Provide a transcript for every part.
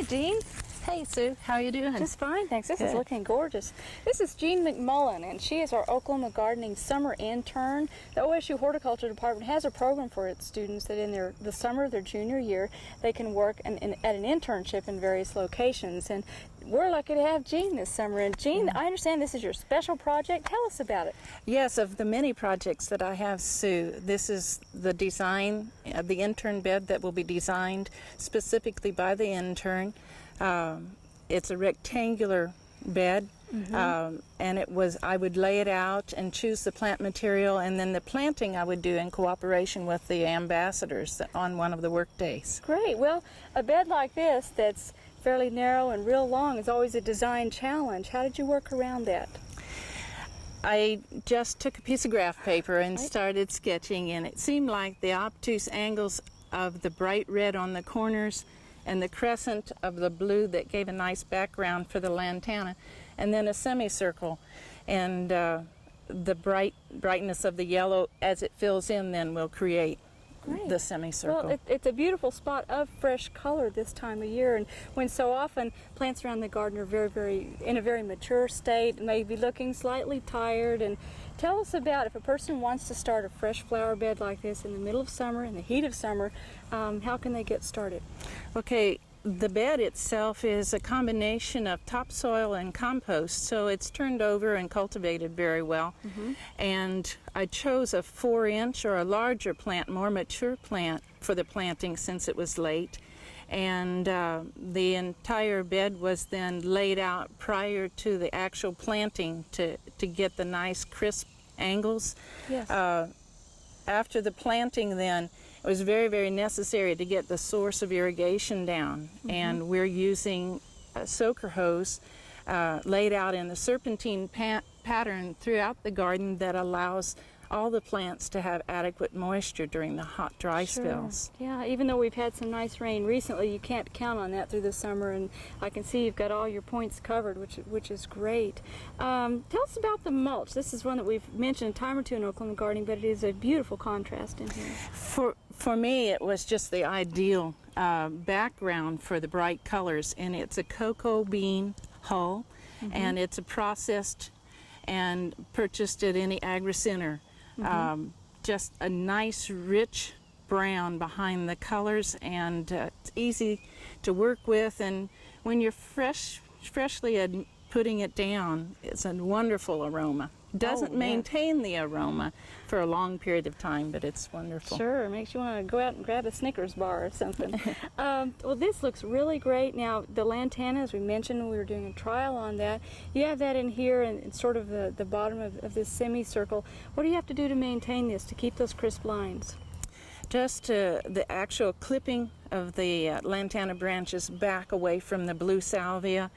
Jean. Hey, Sue. How are you doing? Just fine, thanks. This Good. is looking gorgeous. This is Jean McMullen, and she is our Oklahoma Gardening Summer Intern. The OSU Horticulture Department has a program for its students that in the summer of their junior year, they can work at an internship in various locations. And we're lucky to have Jean this summer. And Jean, I understand this is your special project. Tell us about it. Yes, of the many projects that I have, Sue, this is the design, the intern bed that will be designed specifically by the intern. It's a rectangular bed, and I would lay it out and choose the plant material, and then the planting I would do in cooperation with the ambassadors on one of the work days. Great. Well, a bed like this that's fairly narrow and real long is always a design challenge. How did you work around that? I just took a piece of graph paper and started sketching, and it seemed like the obtuse angles of the bright red on the corners and the crescent of the blue that gave a nice background for the lantana, and then a semicircle, and the brightness of the yellow as it fills in then will create the semicircle. Well, it's a beautiful spot of fresh color this time of year, and when so often plants around the garden are in a very mature state, maybe looking slightly tired. And tell us about if a person wants to start a fresh flower bed like this in the middle of summer, in the heat of summer, how can they get started? Okay, the bed itself is a combination of topsoil and compost, so it's turned over and cultivated very well. And I chose a 4-inch or a larger plant, more mature plant for the planting since it was late. And the entire bed was then laid out prior to the actual planting to get the nice crisp angles. Yes. After the planting then, it was very, very necessary to get the source of irrigation down, and we're using a soaker hose laid out in the serpentine pattern throughout the garden that allows all the plants to have adequate moisture during the hot, dry spells. Yeah, even though we've had some nice rain recently, you can't count on that through the summer, and I can see you've got all your points covered, which is great. Tell us about the mulch. This is one that we've mentioned a time or two in Oklahoma gardening, but it is a beautiful contrast in here. For me, it was just the ideal background for the bright colors, and it's a cocoa bean hull, and it's a processed and purchased at any agri-center. Just a nice rich brown behind the colors, and it's easy to work with, and when you're freshly putting it down, it's a wonderful aroma. Doesn't maintain the aroma for a long period of time, but it's wonderful. Sure, makes you want to go out and grab a Snickers bar or something. Well, this looks really great. Now, the lantana, as we mentioned, we were doing a trial on that. You have that in here and sort of the bottom of this semicircle. What do you have to do to maintain this, to keep those crisp lines? Just the actual clipping of the lantana branches back away from the blue salvia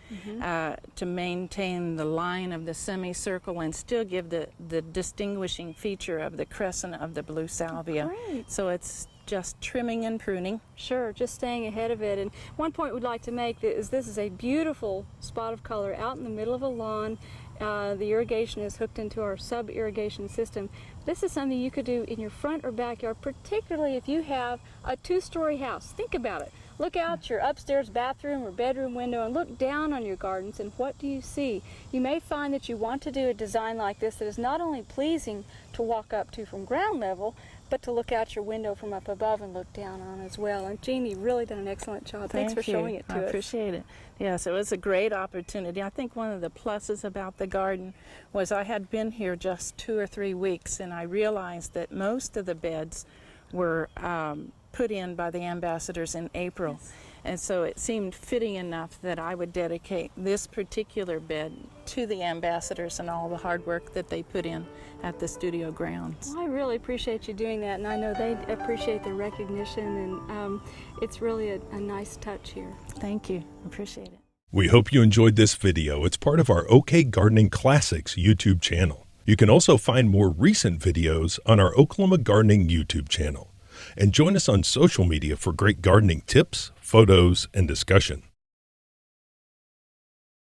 to maintain the line of the semicircle and still give the distinguishing feature of the crescent of the blue salvia. Great. So it's just trimming and pruning. Sure, just staying ahead of it. And one point we'd like to make is this is a beautiful spot of color out in the middle of a lawn. The irrigation is hooked into our sub-irrigation system. This is something you could do in your front or backyard, particularly if you have a 2-story house. Think about it. Look out your upstairs bathroom or bedroom window and look down on your gardens, and what do you see? You may find that you want to do a design like this that is not only pleasing to walk up to from ground level, but to look out your window from up above and look down on as well. And Jean, you've really done an excellent job. Thanks for showing it to us. I appreciate it. Yes, it was a great opportunity. I think one of the pluses about the garden was I had been here just 2 or 3 weeks, and I realized that most of the beds were put in by the ambassadors in April. Yes. And so it seemed fitting enough that I would dedicate this particular bed to the ambassadors and all the hard work that they put in at the studio grounds. Well, I really appreciate you doing that, and I know they appreciate the recognition, and it's really a nice touch here. Thank you. Appreciate it. We hope you enjoyed this video. It's part of our OK Gardening Classics YouTube channel. You can also find more recent videos on our Oklahoma Gardening YouTube channel. And join us on social media for great gardening tips, photos, and discussion.